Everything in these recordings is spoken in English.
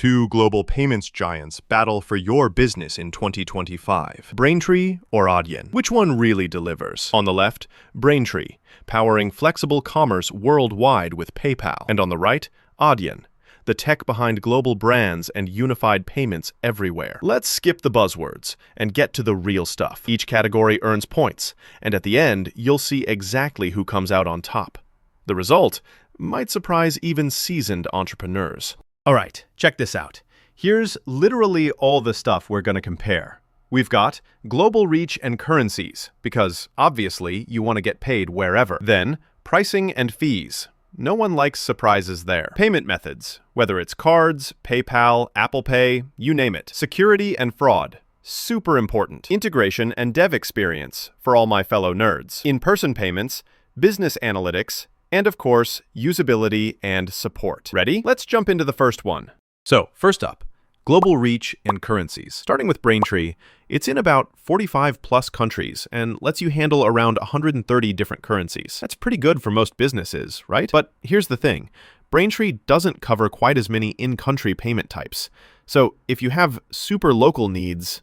two global payments giants battle for your business in 2025. Braintree or Adyen? Which one really delivers? On the left, Braintree, powering flexible commerce worldwide with PayPal. And on the right, Adyen, the tech behind global brands and unified payments everywhere. Let's skip the buzzwords and get to the real stuff. Each category earns points, and at the end, you'll see exactly who comes out on top. The result might surprise even seasoned entrepreneurs. All right, check this out. Here's literally all the stuff we're going to compare. We've got global reach and currencies, because obviously you want to get paid wherever. Then, pricing and fees. No one likes surprises there. Payment methods, whether it's cards, PayPal, Apple Pay, you name it. Security and fraud. Super important. Integration and dev experience, for all my fellow nerds. In-person payments, business analytics, and of course, usability and support. Ready? Let's jump into the first one. So, first up, global reach and currencies. Starting with Braintree, it's in about 45 plus countries and lets you handle around 130 different currencies. That's pretty good for most businesses, right? But here's the thing. Braintree doesn't cover quite as many in-country payment types. So if you have super local needs,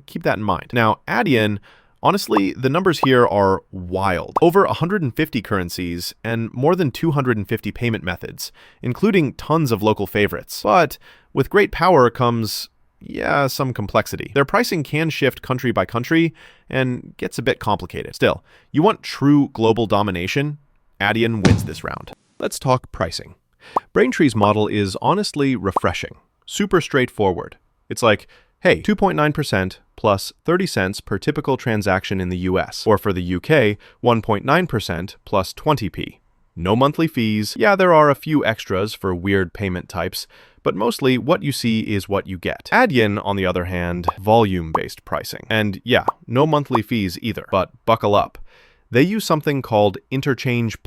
keep that in mind. Now, Adyen, honestly, the numbers here are wild. Over 150 currencies and more than 250 payment methods, including tons of local favorites. But with great power comes, some complexity. Their pricing can shift country by country and gets a bit complicated. Still, you want true global domination? Adyen wins this round. Let's talk pricing. Braintree's model is honestly refreshing. Super straightforward. It's like, hey, 2.9% plus 30 cents per typical transaction in the US, or for the UK, 1.9% plus 20p. No monthly fees. Yeah, there are a few extras for weird payment types, but mostly what you see is what you get. Adyen, on the other hand, volume-based pricing. And yeah, no monthly fees either, but buckle up. They use something called Interchange++.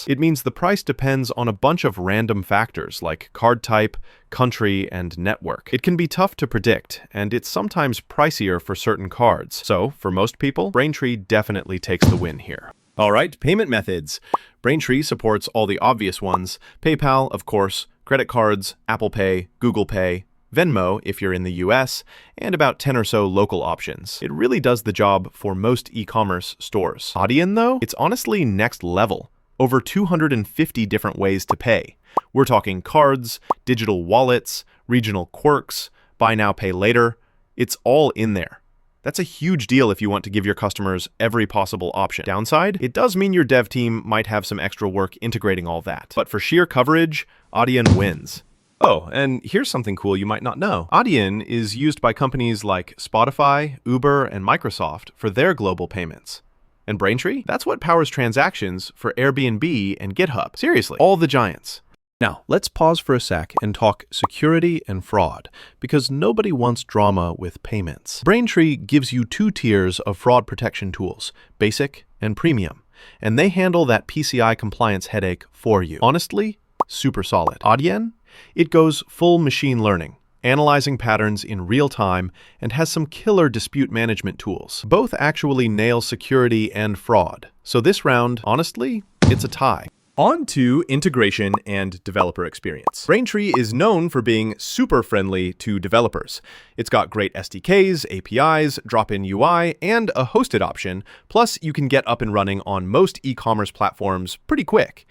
It means the price depends on a bunch of random factors like card type, country, and network. It can be tough to predict, and it's sometimes pricier for certain cards. So, for most people, Braintree definitely takes the win here. All right, payment methods. Braintree supports all the obvious ones. PayPal, of course, credit cards, Apple Pay, Google Pay, Venmo if you're in the US, and about 10 or so local options. It really does the job for most e-commerce stores. Adyen, though, it's honestly next level. Over 250 different ways to pay. We're talking cards, digital wallets, regional quirks, buy now, pay later. It's all in there. That's a huge deal if you want to give your customers every possible option. Downside, it does mean your dev team might have some extra work integrating all that. But for sheer coverage, Adyen wins. Oh, and here's something cool you might not know. Adyen is used by companies like Spotify, Uber, and Microsoft for their global payments. And Braintree? That's what powers transactions for Airbnb and GitHub. Seriously, all the giants. Now, let's pause for a sec and talk security and fraud, because nobody wants drama with payments. Braintree gives you two tiers of fraud protection tools, Basic and Premium, and they handle that PCI compliance headache for you. Honestly, super solid. Adyen? It goes full machine learning, analyzing patterns in real time, and has some killer dispute management tools. Both actually nail security and fraud. So this round, honestly, it's a tie. On to integration and developer experience. Braintree is known for being super friendly to developers. It's got great SDKs, APIs, drop-in UI, and a hosted option. Plus, you can get up and running on most e-commerce platforms pretty quick.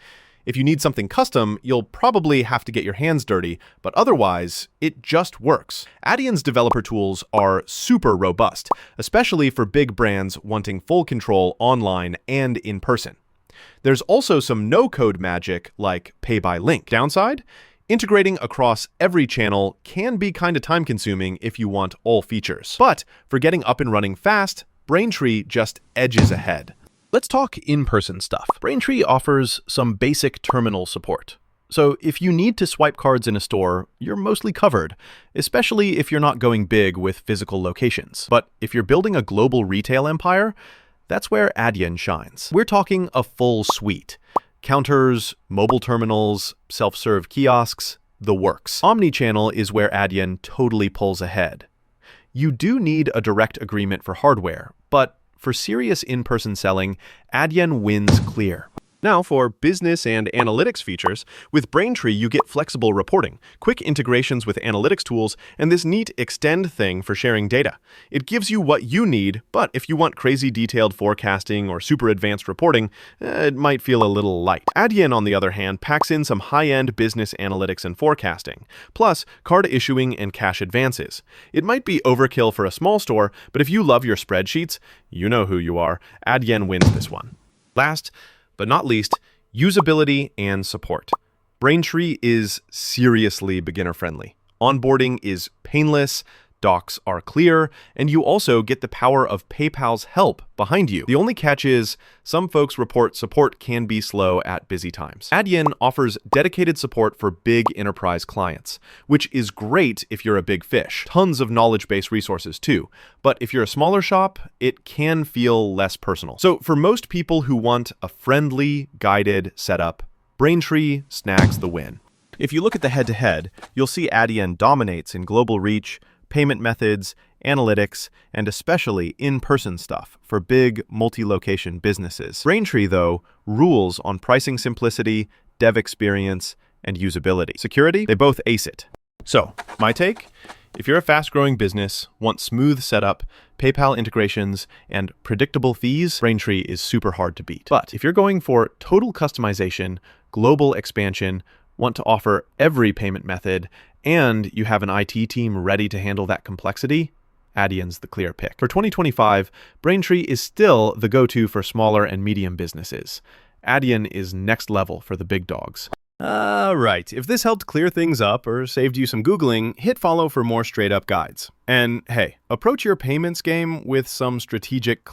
If you need something custom, you'll probably have to get your hands dirty, but otherwise, it just works. Adyen's developer tools are super robust, especially for big brands wanting full control online and in person. There's also some no-code magic like pay by link. Downside? Integrating across every channel can be kind of time-consuming if you want all features. But for getting up and running fast, Braintree just edges ahead. Let's talk in-person stuff. Braintree offers some basic terminal support. So if you need to swipe cards in a store, you're mostly covered, especially if you're not going big with physical locations. But if you're building a global retail empire, that's where Adyen shines. We're talking a full suite. Counters, mobile terminals, self-serve kiosks, the works. Omnichannel is where Adyen totally pulls ahead. You do need a direct agreement for hardware, but for serious in-person selling, Adyen wins clear. Now, for business and analytics features, with Braintree you get flexible reporting, quick integrations with analytics tools, and this neat extend thing for sharing data. It gives you what you need, but if you want crazy detailed forecasting or super advanced reporting, it might feel a little light. Adyen, on the other hand, packs in some high-end business analytics and forecasting, plus card issuing and cash advances. It might be overkill for a small store, but if you love your spreadsheets, you know who you are, Adyen wins this one. Last, but not least, usability and support. Braintree is seriously beginner-friendly. Onboarding is painless, docs are clear, and you also get the power of PayPal's help behind you. The only catch is, some folks report support can be slow at busy times. Adyen offers dedicated support for big enterprise clients, which is great if you're a big fish. Tons of knowledge-based resources too, but if you're a smaller shop, it can feel less personal. So for most people who want a friendly, guided setup, Braintree snags the win. If you look at the head-to-head, you'll see Adyen dominates in global reach, payment methods, analytics, and especially in-person stuff for big multi-location businesses. Braintree, though, rules on pricing simplicity, dev experience, and usability. Security, they both ace it. So, my take? If you're a fast-growing business, want smooth setup, PayPal integrations, and predictable fees, Braintree is super hard to beat. But if you're going for total customization, global expansion, want to offer every payment method, and you have an IT team ready to handle that complexity, Adyen's the clear pick. For 2025, Braintree is still the go-to for smaller and medium businesses. Adyen is next level for the big dogs. Right. If this helped clear things up or saved you some Googling, hit follow for more straight-up guides. And hey, approach your payments game with some strategic